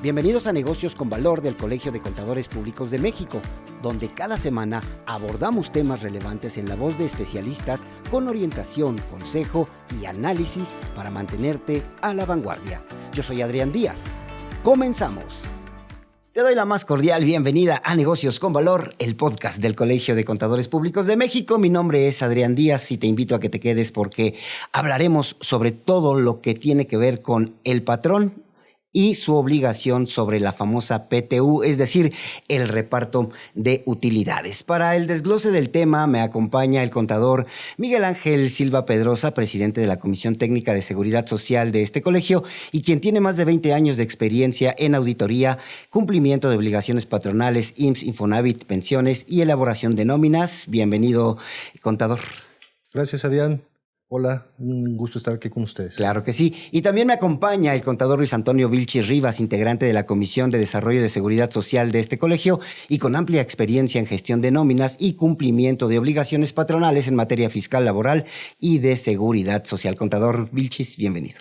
Bienvenidos a Negocios con Valor del Colegio de Contadores Públicos de México, donde cada semana abordamos temas relevantes en la voz de especialistas con orientación, consejo y análisis para mantenerte a la vanguardia. Yo soy Adrián Díaz. Comenzamos. Te doy la más cordial bienvenida a Negocios con Valor, el podcast del Colegio de Contadores Públicos de México. Mi nombre es Adrián Díaz y te invito a que te quedes porque hablaremos sobre todo lo que tiene que ver con el patrón y su obligación sobre la famosa PTU, es decir, el reparto de utilidades. Para el desglose del tema me acompaña el contador Miguel Ángel Silva Pedrosa, presidente de la Comisión Técnica de Seguridad Social de este colegio y quien tiene más de 20 años de experiencia en auditoría, cumplimiento de obligaciones patronales, IMSS, Infonavit, pensiones y elaboración de nóminas. Bienvenido, contador. Gracias, Adrián. Hola, un gusto estar aquí con ustedes. Claro que sí. Y también me acompaña el contador Luis Antonio Vilchis Rivas, integrante de la Comisión de Desarrollo de Seguridad Social de este colegio y con amplia experiencia en gestión de nóminas y cumplimiento de obligaciones patronales en materia fiscal, laboral y de seguridad social. Contador Vilchis, bienvenido.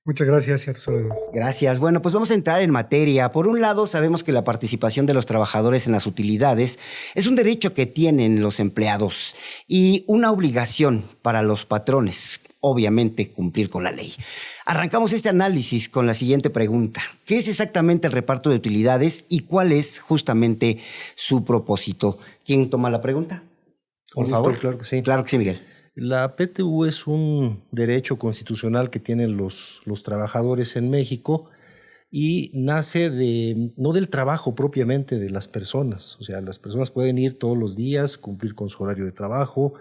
Muchas gracias y a tus órdenes. Gracias. Bueno, pues vamos a entrar en materia. Por un lado, sabemos que la participación de los trabajadores en las utilidades es un derecho que tienen los empleados y una obligación para los patrones, obviamente, cumplir con la ley. Arrancamos este análisis con la siguiente pregunta. ¿Qué es exactamente el reparto de utilidades y cuál es justamente su propósito? ¿Quién toma la pregunta? Por favor. Claro que sí. Claro que sí, Miguel. La PTU es un derecho constitucional que tienen los trabajadores en México y nace no del trabajo propiamente de las personas. O sea, las personas pueden ir todos los días, cumplir con su horario de trabajo,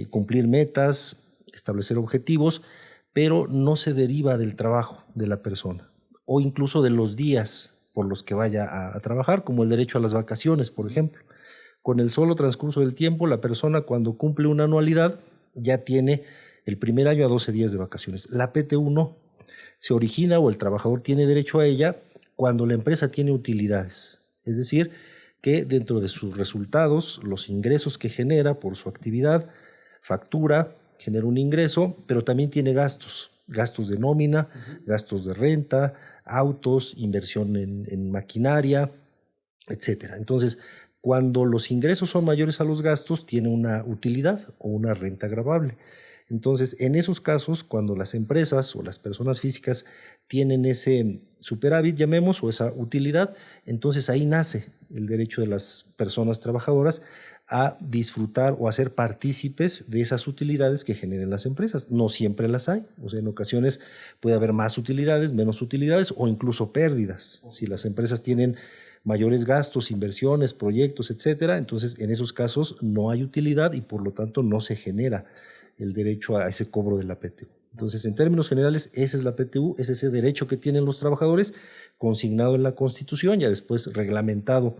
cumplir metas, establecer objetivos, pero no se deriva del trabajo de la persona o incluso de los días por los que vaya a trabajar, como el derecho a las vacaciones, por ejemplo. Con el solo transcurso del tiempo, la persona cuando cumple una anualidad ya tiene el primer año a 12 días de vacaciones. La PTU no. Se origina o el trabajador tiene derecho a ella cuando la empresa tiene utilidades. Es decir, que dentro de sus resultados, los ingresos que genera por su actividad, factura, genera un ingreso, pero también tiene gastos. Gastos de nómina, gastos de renta, autos, inversión en maquinaria, etcétera. Entonces, cuando los ingresos son mayores a los gastos, tiene una utilidad o una renta gravable. Entonces, en esos casos, cuando las empresas o las personas físicas tienen ese superávit, llamemos, o esa utilidad, entonces ahí nace el derecho de las personas trabajadoras a disfrutar o a ser partícipes de esas utilidades que generen las empresas. No siempre las hay, o sea, en ocasiones puede haber más utilidades, menos utilidades o incluso pérdidas. Si las empresas tienen mayores gastos, inversiones, proyectos, etcétera, entonces en esos casos no hay utilidad y por lo tanto no se genera el derecho a ese cobro de la PTU. Entonces, en términos generales, esa es la PTU, es ese derecho que tienen los trabajadores consignado en la Constitución, ya después reglamentado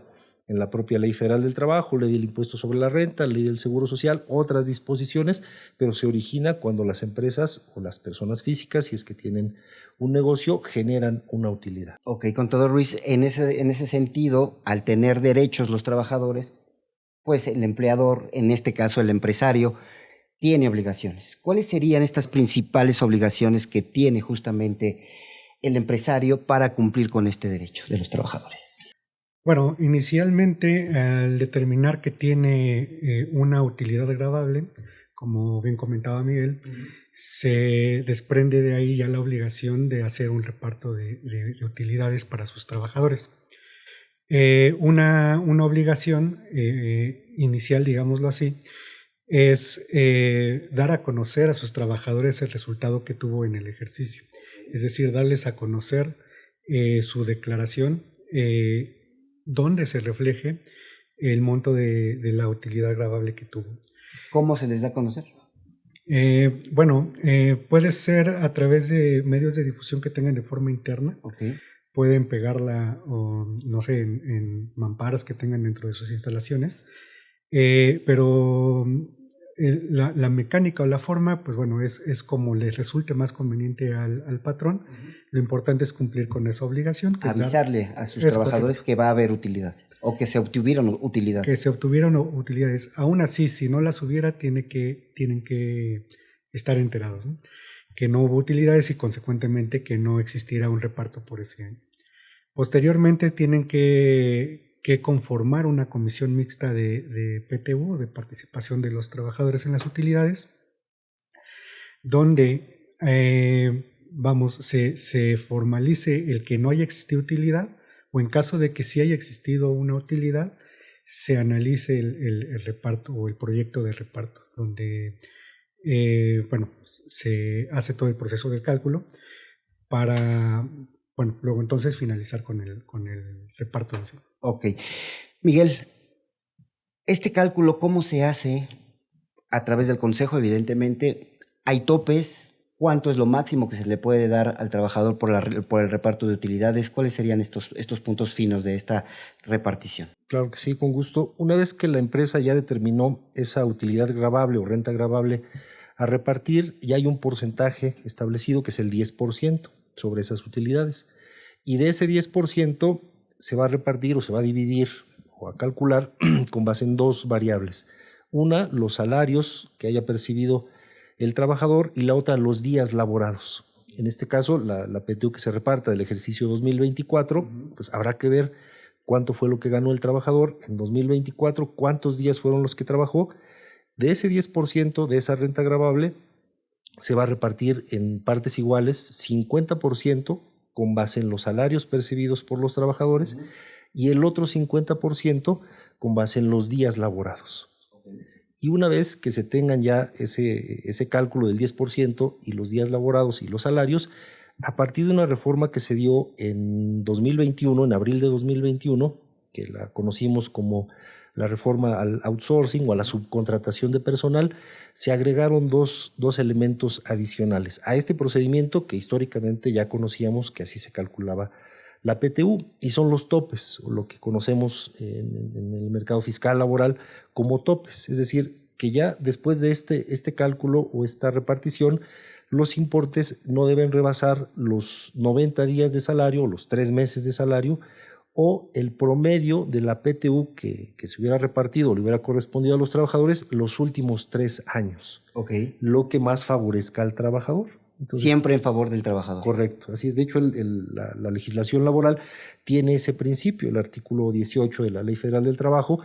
en la propia Ley Federal del Trabajo, Ley del Impuesto sobre la Renta, Ley del Seguro Social, otras disposiciones, pero se origina cuando las empresas o las personas físicas, si es que tienen un negocio, generan una utilidad. Ok, contador Ruiz, en ese sentido, al tener derechos los trabajadores, pues el empleador, en este caso el empresario, tiene obligaciones. ¿Cuáles serían estas principales obligaciones que tiene justamente el empresario para cumplir con este derecho de los trabajadores? Bueno, inicialmente al determinar que tiene una utilidad gravable, como bien comentaba Miguel, se desprende de ahí ya la obligación de hacer un reparto de utilidades para sus trabajadores. Una obligación inicial, digámoslo así, es dar a conocer a sus trabajadores el resultado que tuvo en el ejercicio. Es decir, darles a conocer su declaración, donde se refleje el monto de la utilidad gravable que tuvo. ¿Cómo se les da a conocer? Puede ser a través de medios de difusión que tengan de forma interna. Okay. Pueden pegarla, no sé, en mamparas que tengan dentro de sus instalaciones. Pero la mecánica o la forma, pues bueno, es como les resulte más conveniente al patrón. Lo importante es cumplir con esa obligación. Avisarle a sus trabajadores correcto. Que va a haber utilidades o que se obtuvieron utilidades. Que se obtuvieron utilidades. Aún así, si no las hubiera, tienen que estar enterados, ¿no? Que no hubo utilidades y consecuentemente que no existiera un reparto por ese año. Posteriormente tienen que conformar una comisión mixta de PTU, de participación de los trabajadores en las utilidades, donde se formalice el que no haya existido utilidad, o en caso de que sí haya existido una utilidad, se analice el reparto o el proyecto de reparto, donde se hace todo el proceso de cálculo para, luego entonces finalizar con el reparto en sí. Ok. Miguel, este cálculo, ¿cómo se hace? A través del consejo, evidentemente. ¿Hay topes? ¿Cuánto es lo máximo que se le puede dar al trabajador por el reparto de utilidades? ¿Cuáles serían estos puntos finos de esta repartición? Claro que sí, con gusto. Una vez que la empresa ya determinó esa utilidad gravable o renta gravable a repartir, ya hay un porcentaje establecido que es el 10% sobre esas utilidades. Y de ese 10% se va a repartir o se va a dividir o a calcular con base en dos variables. Una, los salarios que haya percibido el trabajador, y la otra, los días laborados. En este caso, la PTU que se reparta del ejercicio 2024, pues habrá que ver cuánto fue lo que ganó el trabajador en 2024, cuántos días fueron los que trabajó. De ese 10% de esa renta gravable se va a repartir en partes iguales, 50% con base en los salarios percibidos por los trabajadores y el otro 50% con base en los días laborados. Y una vez que se tengan ya ese cálculo del 10% y los días laborados y los salarios, a partir de una reforma que se dio en 2021, en abril de 2021, que la conocimos como la reforma al outsourcing o a la subcontratación de personal, se agregaron dos elementos adicionales a este procedimiento que históricamente ya conocíamos que así se calculaba la PTU, y son los topes, o lo que conocemos en el mercado fiscal laboral como topes. Es decir, que ya después de este cálculo o esta repartición, los importes no deben rebasar los 90 días de salario o los 3 meses de salario o el promedio de la PTU que se hubiera repartido o le hubiera correspondido a los trabajadores los últimos 3 años. Okay. Lo que más favorezca al trabajador. Entonces, siempre en favor del trabajador. Correcto, así es. De hecho, la legislación laboral tiene ese principio. El artículo 18 de la Ley Federal del Trabajo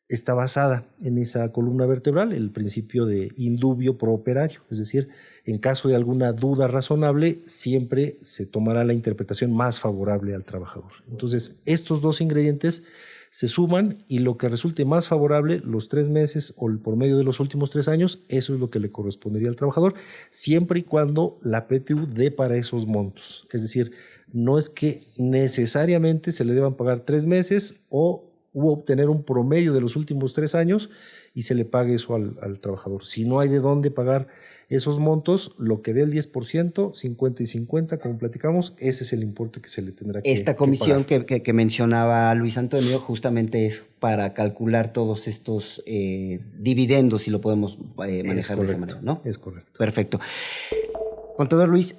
está basada en esa columna vertebral, el principio de indubio pro operario. Es decir, en caso de alguna duda razonable, siempre se tomará la interpretación más favorable al trabajador. Entonces, estos dos ingredientes se suman y lo que resulte más favorable, los 3 meses o por medio de los últimos 3 años, eso es lo que le correspondería al trabajador, siempre y cuando la PTU dé para esos montos. Es decir, no es que necesariamente se le deban pagar 3 meses o obtener un promedio de los últimos 3 años y se le pague eso al trabajador. Si no hay de dónde pagar esos montos, lo que dé el 10%, 50 y 50, como platicamos, ese es el importe que se le tendrá que pagar. Esta comisión que mencionaba Luis Antonio justamente es para calcular todos estos dividendos, si lo podemos manejar de esa manera, ¿no? Es correcto. Perfecto. Contador Luis,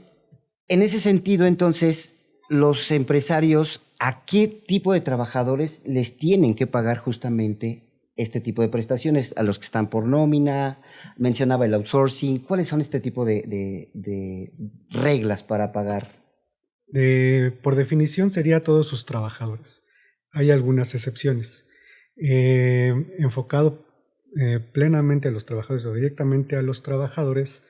en ese sentido, entonces, los empresarios, ¿a qué tipo de trabajadores les tienen que pagar justamente este tipo de prestaciones? A los que están por nómina, mencionaba el outsourcing. ¿Cuáles son este tipo de reglas para pagar? Por definición sería a todos sus trabajadores. Hay algunas excepciones. Enfocado plenamente a los trabajadores o directamente a los trabajadores,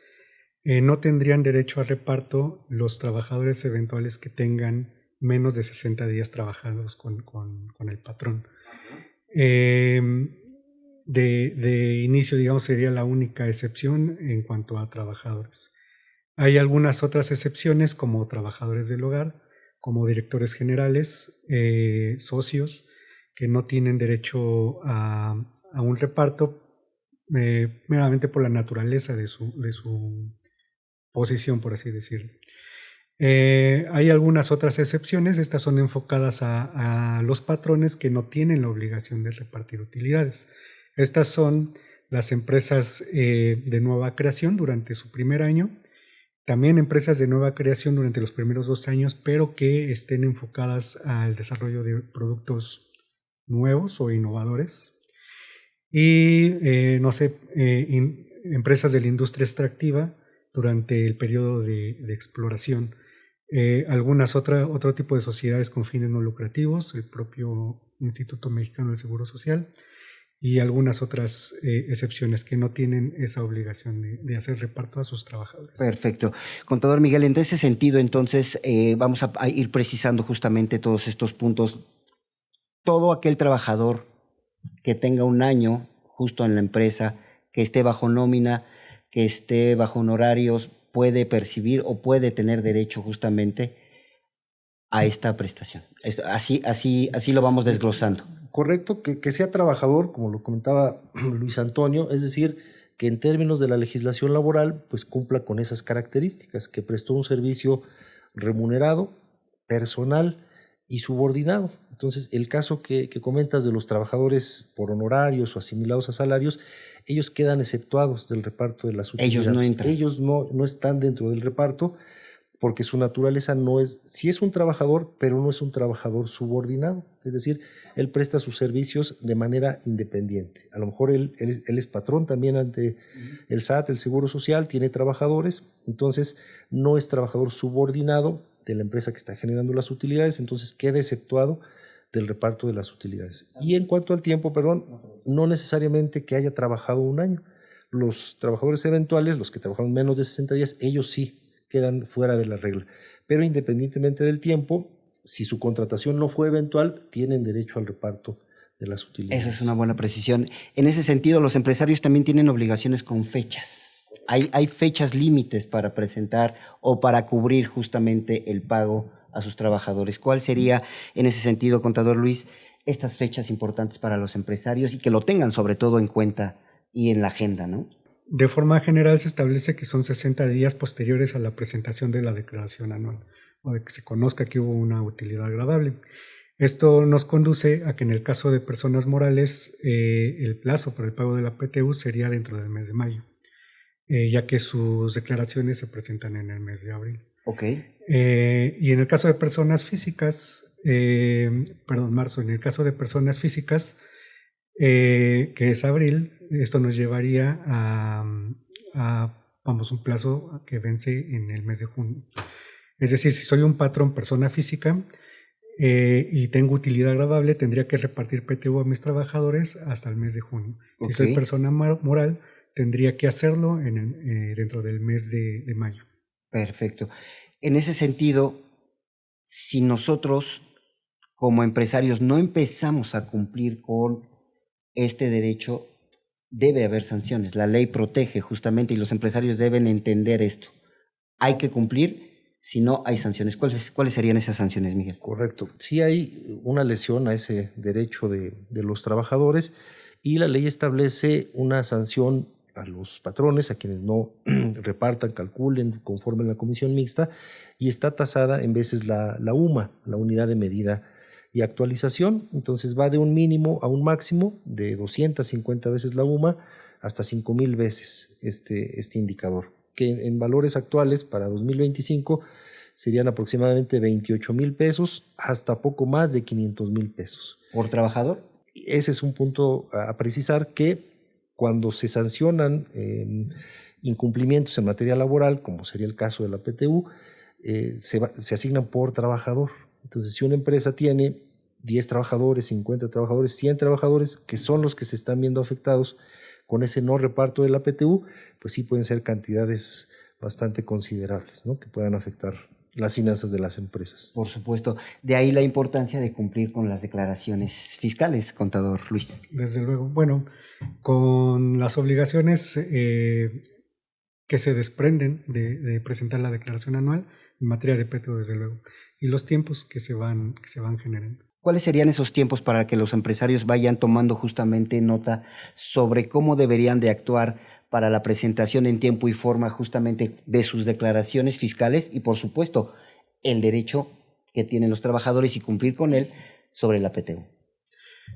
no tendrían derecho a reparto los trabajadores eventuales que tengan menos de 60 días trabajados con el patrón. De inicio, digamos, sería la única excepción en cuanto a trabajadores. Hay algunas otras excepciones como trabajadores del hogar, como directores generales, socios, que no tienen derecho a un reparto meramente por la naturaleza de su posición, por así decirlo. Hay algunas otras excepciones, estas son enfocadas a los patrones que no tienen la obligación de repartir utilidades. Estas son las empresas de nueva creación durante su primer año, también empresas de nueva creación durante los primeros 2 años, pero que estén enfocadas al desarrollo de productos nuevos o innovadores. Y, empresas de la industria extractiva durante el periodo de exploración. Otro tipo de sociedades con fines no lucrativos, el propio Instituto Mexicano del Seguro Social, y algunas otras excepciones que no tienen esa obligación de hacer reparto a sus trabajadores. Perfecto. Contador Miguel, en ese sentido, entonces, vamos a ir precisando justamente todos estos puntos. Todo aquel trabajador que tenga un año justo en la empresa, que esté bajo nómina, que esté bajo honorarios, puede percibir o puede tener derecho justamente a esta prestación. Así lo vamos desglosando. Correcto, que sea trabajador, como lo comentaba Luis Antonio, es decir, que en términos de la legislación laboral, pues cumpla con esas características, que prestó un servicio remunerado, personal y subordinado. Entonces, el caso que comentas de los trabajadores por honorarios o asimilados a salarios, ellos quedan exceptuados del reparto de las utilidades. Ellos no entran. Ellos no están dentro del reparto, porque su naturaleza sí es un trabajador, pero no es un trabajador subordinado. Es decir, él presta sus servicios de manera independiente. A lo mejor él es patrón también ante el SAT, el Seguro Social, tiene trabajadores, entonces no es trabajador subordinado de la empresa que está generando las utilidades, entonces queda exceptuado del reparto de las utilidades. Y en cuanto al tiempo, no necesariamente que haya trabajado un año. Los trabajadores eventuales, los que trabajaron menos de 60 días, ellos sí quedan fuera de la regla. Pero independientemente del tiempo, si su contratación no fue eventual, tienen derecho al reparto de las utilidades. Esa es una buena precisión. En ese sentido, los empresarios también tienen obligaciones con fechas. Hay fechas límites para presentar o para cubrir justamente el pago a sus trabajadores. ¿Cuál sería, en ese sentido, contador Luis, estas fechas importantes para los empresarios y que lo tengan sobre todo en cuenta y en la agenda, ¿no? De forma general se establece que son 60 días posteriores a la presentación de la declaración anual o de que se conozca que hubo una utilidad agradable. Esto nos conduce a que en el caso de personas morales el plazo para el pago de la PTU sería dentro del mes de mayo, ya que sus declaraciones se presentan en el mes de abril. Ok. Y en el caso de personas físicas, marzo, en el caso de personas físicas, que es abril, esto nos llevaría a un plazo que vence en el mes de junio. Es decir, si soy un patrón persona física y tengo utilidad agradable, tendría que repartir PTU a mis trabajadores hasta el mes de junio. Okay. Si soy persona moral, tendría que hacerlo dentro del mes de mayo. Perfecto. En ese sentido, si nosotros como empresarios no empezamos a cumplir con este derecho, debe haber sanciones. La ley protege justamente y los empresarios deben entender esto. Hay que cumplir, si no hay sanciones. ¿Cuáles serían esas sanciones, Miguel? Correcto. Sí hay una lesión a ese derecho de los trabajadores y la ley establece una sanción a los patrones, a quienes no repartan, calculen, conforme la comisión mixta, y está tasada en veces la UMA, la unidad de medida y actualización. Entonces va de un mínimo a un máximo de 250 veces la UMA hasta 5,000 veces este indicador, que en valores actuales para 2025 serían aproximadamente 28,000 pesos hasta poco más de 500,000 pesos. ¿Por trabajador? Ese es un punto a precisar, que cuando se sancionan incumplimientos en materia laboral, como sería el caso de la PTU, se asignan por trabajador. Entonces, si una empresa tiene 10 trabajadores, 50 trabajadores, 100 trabajadores, que son los que se están viendo afectados con ese no reparto de la PTU, pues sí pueden ser cantidades bastante considerables, ¿no?, que puedan afectar las finanzas de las empresas. Por supuesto. De ahí la importancia de cumplir con las declaraciones fiscales, contador Luis. Desde luego. Bueno, con las obligaciones que se desprenden de presentar la declaración anual en materia de PTU, desde luego, y los tiempos que se van generando. ¿Cuáles serían esos tiempos para que los empresarios vayan tomando justamente nota sobre cómo deberían de actuar para la presentación en tiempo y forma justamente de sus declaraciones fiscales y, por supuesto, el derecho que tienen los trabajadores y cumplir con él sobre la PTU?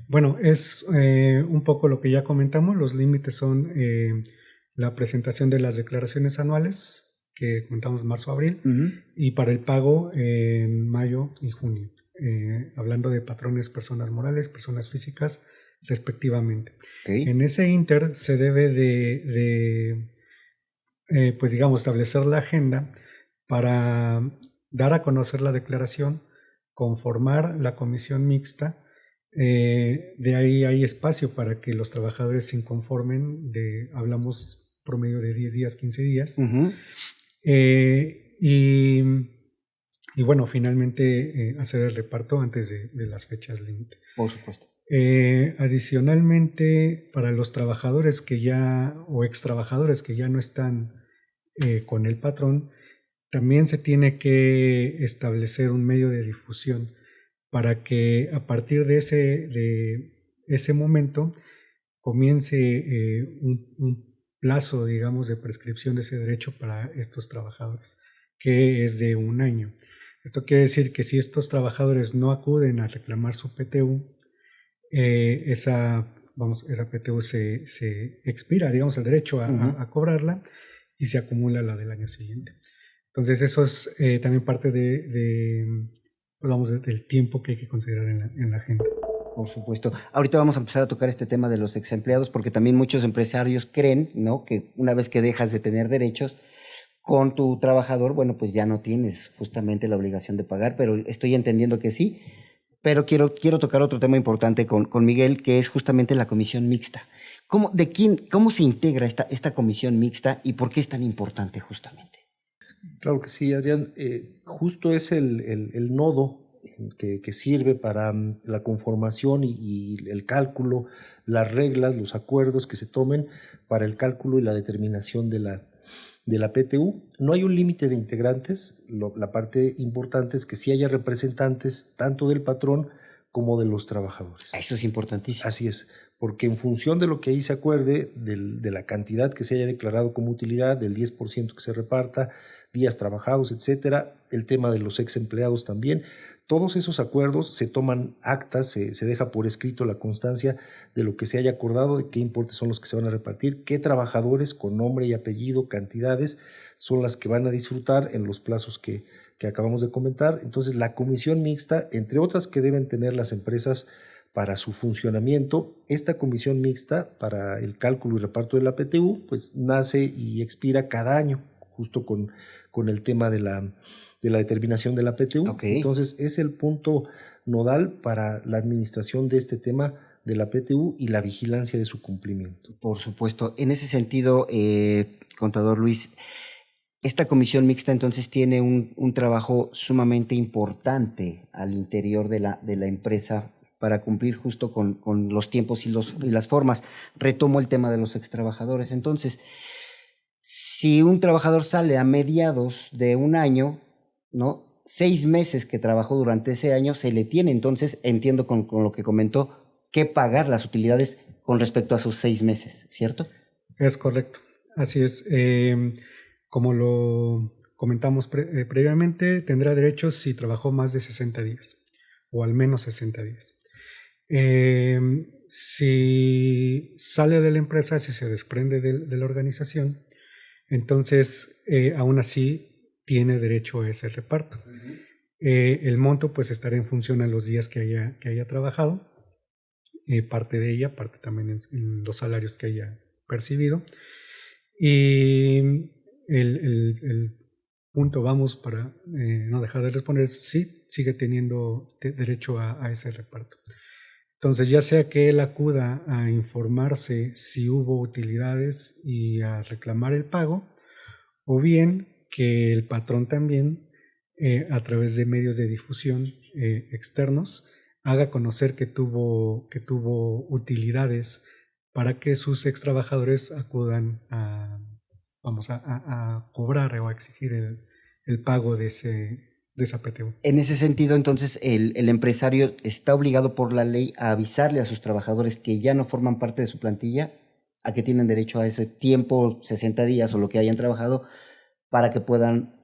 Bueno, es un poco lo que ya comentamos. Los límites son la presentación de las declaraciones anuales, que comentamos marzo-abril, y para el pago en mayo y junio, hablando de patrones, personas morales, personas físicas, respectivamente. Okay. En ese inter se debe de establecer la agenda para dar a conocer la declaración, conformar la comisión mixta. De ahí hay espacio para que los trabajadores se inconformen, hablamos promedio de 10 días, 15 días. Uh-huh. Y bueno, finalmente hacer el reparto antes de las fechas límite. Por supuesto. Adicionalmente, para los trabajadores o ex trabajadores que ya no están con el patrón, también se tiene que establecer un medio de difusión para que a partir de ese momento comience un plazo, digamos, de prescripción de ese derecho para estos trabajadores, que es de 1 año. Esto quiere decir que si estos trabajadores no acuden a reclamar su PTU, esa PTU se expira, digamos, el derecho a cobrarla, y se acumula la del año siguiente. Entonces eso es también parte del tiempo que hay que considerar en la agenda. Por supuesto. Ahorita vamos a empezar a tocar este tema de los ex empleados, porque también muchos empresarios creen, ¿no?, que una vez que dejas de tener derechos con tu trabajador, bueno, pues ya no tienes justamente la obligación de pagar, pero estoy entendiendo que sí. Pero quiero tocar otro tema importante con Miguel, que es justamente la comisión mixta. ¿Cómo se integra esta comisión mixta y por qué es tan importante justamente? Claro que sí, Adrián. Justo es el nodo que sirve para la conformación y el cálculo, las reglas, los acuerdos que se tomen para el cálculo y la determinación de la PTU. No hay un límite de integrantes. La parte importante es que sí haya representantes tanto del patrón como de los trabajadores. Eso es importantísimo. Así es, porque en función de lo que ahí se acuerde, de la cantidad que se haya declarado como utilidad, del 10% que se reparta, días trabajados, etcétera, el tema de los ex empleados también, todos esos acuerdos se toman actas, se deja por escrito la constancia de lo que se haya acordado, de qué importes son los que se van a repartir, qué trabajadores con nombre y apellido, cantidades, son las que van a disfrutar en los plazos que acabamos de comentar. Entonces, la comisión mixta, entre otras que deben tener las empresas para su funcionamiento, esta comisión mixta para el cálculo y reparto de la PTU, pues nace y expira cada año, justo con el tema de la determinación de la PTU. Okay. Entonces, es el punto nodal para la administración de este tema de la PTU y la vigilancia de su cumplimiento. Por supuesto. En ese sentido, contador Luis, esta comisión mixta entonces tiene un trabajo sumamente importante al interior de la empresa para cumplir justo con los tiempos y las formas. Retomo el tema de los extrabajadores. Entonces, si un trabajador sale a mediados de 1 año, ¿no?, 6 meses que trabajó durante ese año, se le tiene entonces, entiendo con lo que comentó, que pagar las utilidades con respecto a sus 6 meses, ¿cierto? Es correcto, así es. Como lo comentamos previamente, tendrá derechos si trabajó más de 60 días o al menos 60 días. Si sale de la empresa, si se desprende de la organización, entonces aún así tiene derecho a ese reparto. Uh-huh. El monto pues estará en función a los días que haya trabajado, parte de ella, parte también en los salarios que haya percibido. Y el punto, vamos, para no dejar de responder, sí, sigue teniendo derecho a ese reparto. Entonces, ya sea que él acuda a informarse si hubo utilidades y a reclamar el pago, o bien que el patrón también, a través de medios de difusión externos, haga conocer que tuvo utilidades para que sus ex trabajadores acudan a cobrar o a exigir el pago de esa PTU. En ese sentido, entonces, el empresario está obligado por la ley a avisarle a sus trabajadores que ya no forman parte de su plantilla, a que tienen derecho a ese tiempo, 60 días o lo que hayan trabajado, para que puedan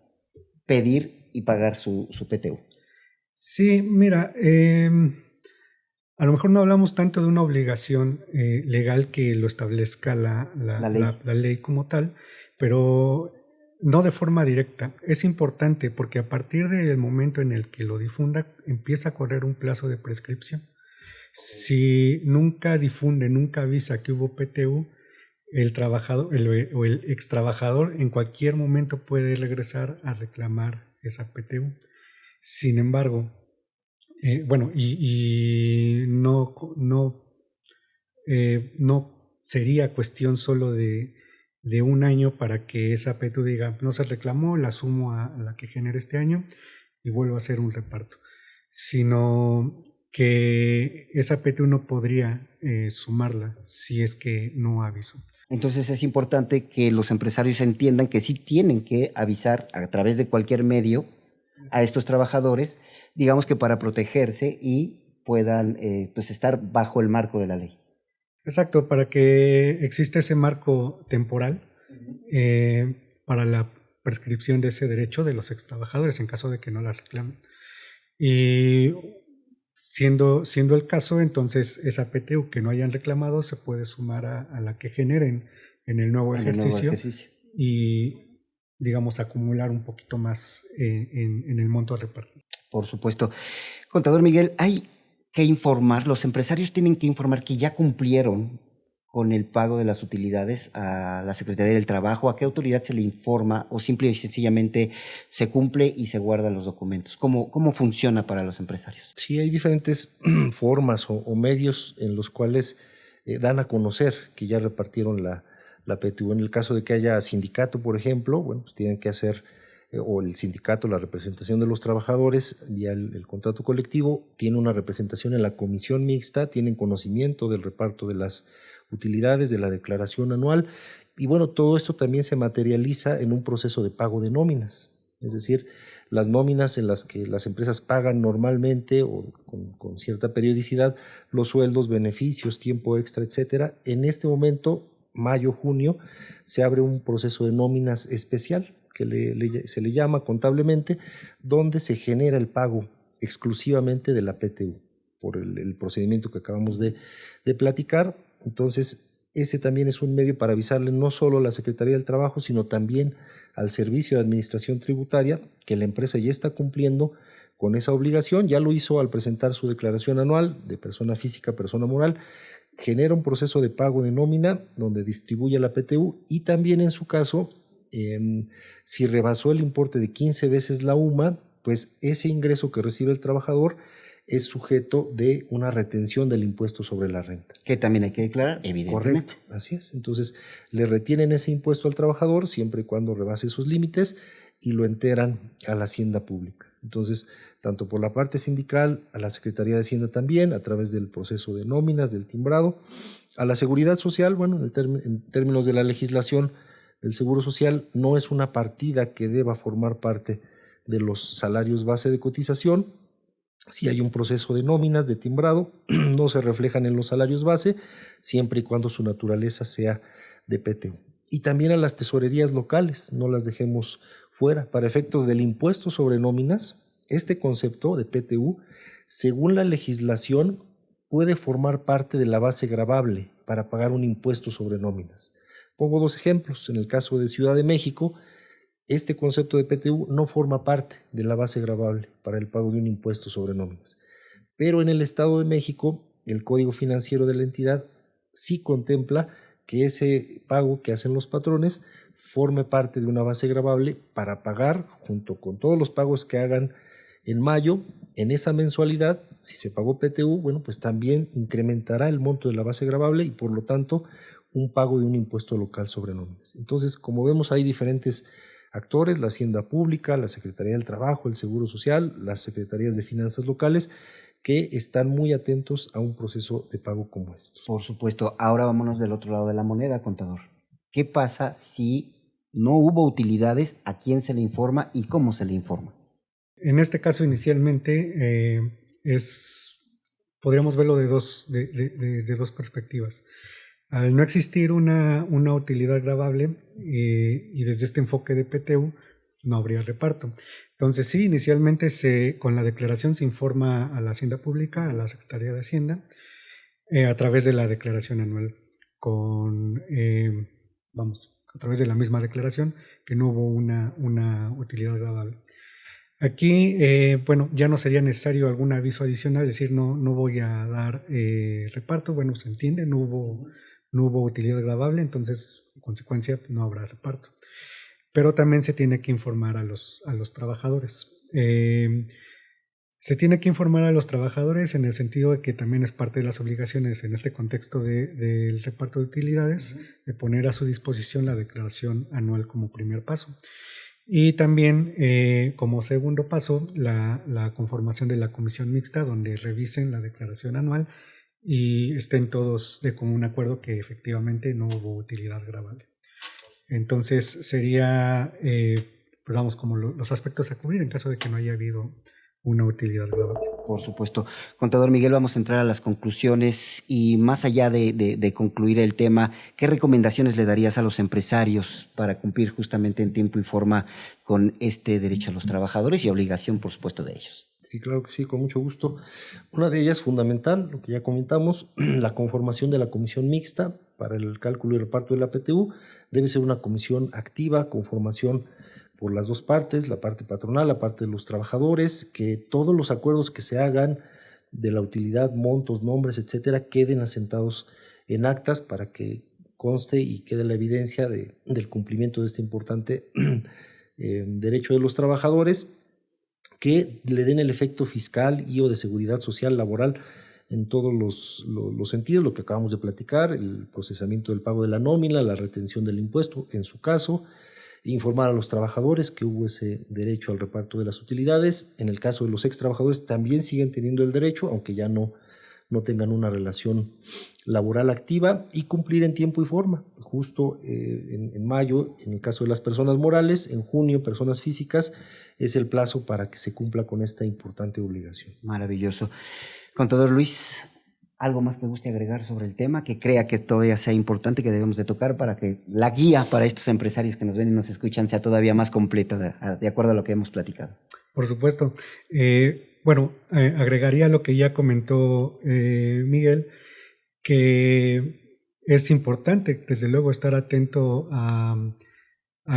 pedir y pagar su PTU. Sí, mira, a lo mejor no hablamos tanto de una obligación legal que lo establezca la ley como tal, pero no de forma directa. Es importante porque a partir del momento en el que lo difunda, empieza a correr un plazo de prescripción. Si nunca difunde, nunca avisa que hubo PTU, el trabajador o el ex trabajador en cualquier momento puede regresar a reclamar esa PTU. Sin embargo, bueno, y no sería cuestión solo de un año para que esa PTU diga, no se reclamó, la sumo a la que genere este año y vuelvo a hacer un reparto, sino que esa PTU no podría sumarla si es que no avisó. Entonces es importante que los empresarios entiendan que sí tienen que avisar a través de cualquier medio a estos trabajadores, digamos que para protegerse y puedan pues estar bajo el marco de la ley. Exacto, para que exista ese marco temporal para la prescripción de ese derecho de los extrabajadores en caso de que no la reclamen. Y siendo el caso, entonces esa PTU que no hayan reclamado se puede sumar a la que generen en el nuevo ejercicio y, digamos, acumular un poquito más en el monto a repartir. Por supuesto. Contador Miguel, hay que informar, los empresarios tienen que informar que ya cumplieron con el pago de las utilidades a la Secretaría del Trabajo. ¿A qué autoridad se le informa o simple y sencillamente se cumple y se guardan los documentos? ¿Cómo funciona para los empresarios? Sí, hay diferentes formas o medios en los cuales dan a conocer que ya repartieron la PTU. En el caso de que haya sindicato, por ejemplo, bueno, pues tienen que hacer, o el sindicato, la representación de los trabajadores, ya el contrato colectivo, tiene una representación en la comisión mixta, tienen conocimiento del reparto de las utilidades, de la declaración anual, y bueno, todo esto también se materializa en un proceso de pago de nóminas, es decir, las nóminas en las que las empresas pagan normalmente o con cierta periodicidad los sueldos, beneficios, tiempo extra, etcétera. En este momento, mayo, junio, se abre un proceso de nóminas especial que se le llama contablemente, donde se genera el pago exclusivamente de la PTU por el procedimiento que acabamos de platicar. Entonces, ese también es un medio para avisarle no solo a la Secretaría del Trabajo, sino también al Servicio de Administración Tributaria que la empresa ya está cumpliendo con esa obligación. Ya lo hizo al presentar su declaración anual de persona física, persona moral, genera un proceso de pago de nómina donde distribuye la PTU y también en su caso, si rebasó el importe de 15 veces la UMA, pues ese ingreso que recibe el trabajador es sujeto de una retención del impuesto sobre la renta. Que también hay que declarar, evidentemente. Correcto, así es. Entonces, le retienen ese impuesto al trabajador siempre y cuando rebase sus límites y lo enteran a la Hacienda Pública. Entonces, tanto por la parte sindical, a la Secretaría de Hacienda también, a través del proceso de nóminas, del timbrado, a la Seguridad Social, bueno, en términos de la legislación, el Seguro Social no es una partida que deba formar parte de los salarios base de cotización. Si hay un proceso de nóminas, de timbrado, no se reflejan en los salarios base, siempre y cuando su naturaleza sea de PTU. Y también a las tesorerías locales, no las dejemos fuera. Para efectos del impuesto sobre nóminas, este concepto de PTU, según la legislación, puede formar parte de la base gravable para pagar un impuesto sobre nóminas. Pongo dos ejemplos. En el caso de Ciudad de México, este concepto de PTU no forma parte de la base gravable para el pago de un impuesto sobre nóminas. Pero en el Estado de México, el Código Financiero de la entidad sí contempla que ese pago que hacen los patrones forme parte de una base gravable para pagar, junto con todos los pagos que hagan en mayo, en esa mensualidad, si se pagó PTU, bueno, pues también incrementará el monto de la base gravable y por lo tanto un pago de un impuesto local sobre nóminas. Entonces, como vemos, hay diferentes actores, la Hacienda Pública, la Secretaría del Trabajo, el Seguro Social, las Secretarías de Finanzas locales, que están muy atentos a un proceso de pago como estos. Por supuesto. Ahora vámonos del otro lado de la moneda, contador. ¿Qué pasa si no hubo utilidades? ¿A quién se le informa y cómo se le informa? En este caso, inicialmente, podríamos verlo de dos perspectivas. Al no existir una utilidad gravable y desde este enfoque de PTU, no habría reparto. Entonces, sí, inicialmente con la declaración se informa a la Hacienda Pública, a la Secretaría de Hacienda, a través de la declaración anual, a través de la misma declaración, que no hubo una utilidad gravable. Aquí, ya no sería necesario algún aviso adicional, es decir, no voy a dar reparto, bueno, se entiende, no hubo utilidad gravable, entonces, en consecuencia, no habrá reparto. Pero también se tiene que informar a los trabajadores. Se tiene que informar a los trabajadores en el sentido de que también es parte de las obligaciones en este contexto del reparto de utilidades, de poner a su disposición la declaración anual como primer paso. Y también como segundo paso, la conformación de la comisión mixta, donde revisen la declaración anual y estén todos de común acuerdo que efectivamente no hubo utilidad gravable. Entonces sería, pues vamos, como los aspectos a cubrir en caso de que no haya habido una utilidad gravable. Por supuesto. Contador Miguel, vamos a entrar a las conclusiones y más allá de concluir el tema, ¿qué recomendaciones le darías a los empresarios para cumplir justamente en tiempo y forma con este derecho a los trabajadores y obligación, por supuesto, de ellos? Sí, claro que sí, con mucho gusto. Una de ellas fundamental, lo que ya comentamos, la conformación de la comisión mixta para el cálculo y reparto de la PTU debe ser una comisión activa con formación por las dos partes, la parte patronal, la parte de los trabajadores, que todos los acuerdos que se hagan de la utilidad, montos, nombres, etcétera, queden asentados en actas para que conste y quede la evidencia del cumplimiento de este importante derecho de los trabajadores, que le den el efecto fiscal y o de seguridad social laboral en todos los sentidos, lo que acabamos de platicar, el procesamiento del pago de la nómina, la retención del impuesto, en su caso, informar a los trabajadores que hubo ese derecho al reparto de las utilidades. En el caso de los ex trabajadores también siguen teniendo el derecho, aunque ya no tengan una relación laboral activa, y cumplir en tiempo y forma. Justo en mayo, en el caso de las personas morales, en junio, personas físicas, es el plazo para que se cumpla con esta importante obligación. Maravilloso. Contador Luis, ¿algo más que guste agregar sobre el tema que crea que todavía sea importante, que debemos de tocar para que la guía para estos empresarios que nos ven y nos escuchan sea todavía más completa de acuerdo a lo que hemos platicado? Por supuesto. Agregaría lo que ya comentó Miguel, que es importante, desde luego, estar atento a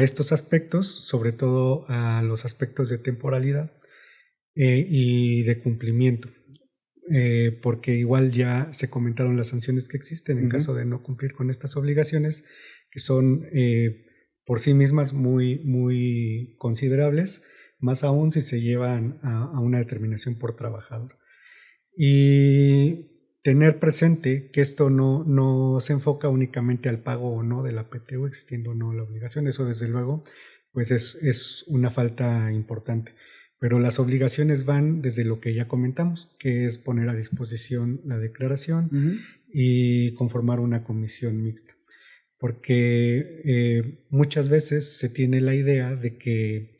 estos aspectos, sobre todo a los aspectos de temporalidad y de cumplimiento. Porque igual ya se comentaron las sanciones que existen en caso de no cumplir con estas obligaciones, que son por sí mismas muy, muy considerables, más aún si se llevan a una determinación por trabajador. Y tener presente que esto no se enfoca únicamente al pago o no de la PTU, existiendo o no la obligación. Eso desde luego pues es una falta importante. Pero las obligaciones van desde lo que ya comentamos, que es poner a disposición la declaración y conformar una comisión mixta. Porque muchas veces se tiene la idea de que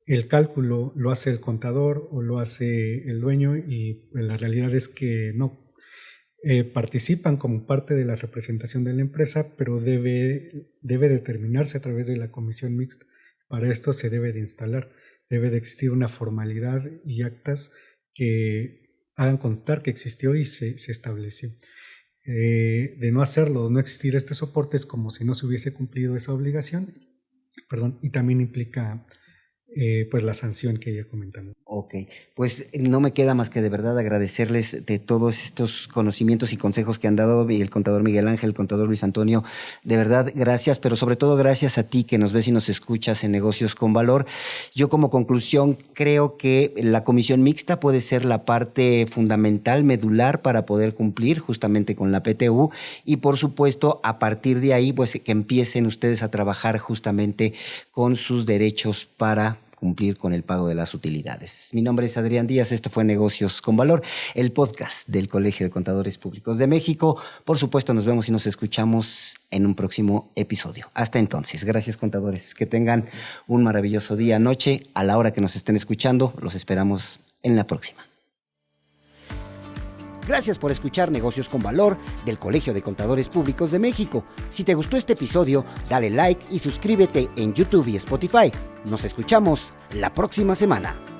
el cálculo lo hace el contador o lo hace el dueño, y la realidad es que no. Participan como parte de la representación de la empresa, pero debe determinarse a través de la comisión mixta. Para esto se debe de instalar. Debe de existir una formalidad y actas que hagan constar que existió y se estableció. De no hacerlo, no existir este soporte, es como si no se hubiese cumplido esa obligación, y también implica pues la sanción que ya comentamos. Ok, pues no me queda más que de verdad agradecerles de todos estos conocimientos y consejos que han dado el contador Miguel Ángel, el contador Luis Antonio. De verdad, gracias, pero sobre todo gracias a ti que nos ves y nos escuchas en Negocios con Valor. Yo como conclusión creo que la comisión mixta puede ser la parte fundamental, medular para poder cumplir justamente con la PTU, y por supuesto a partir de ahí pues que empiecen ustedes a trabajar justamente con sus derechos para cumplir con el pago de las utilidades. Mi nombre es Adrián Díaz, esto fue Negocios con Valor, el podcast del Colegio de Contadores Públicos de México. Por supuesto, nos vemos y nos escuchamos en un próximo episodio. Hasta entonces, gracias contadores, que tengan un maravilloso día, noche, a la hora que nos estén escuchando, los esperamos en la próxima. Gracias por escuchar Negocios con Valor del Colegio de Contadores Públicos de México. Si te gustó este episodio, dale like y suscríbete en YouTube y Spotify. Nos escuchamos la próxima semana.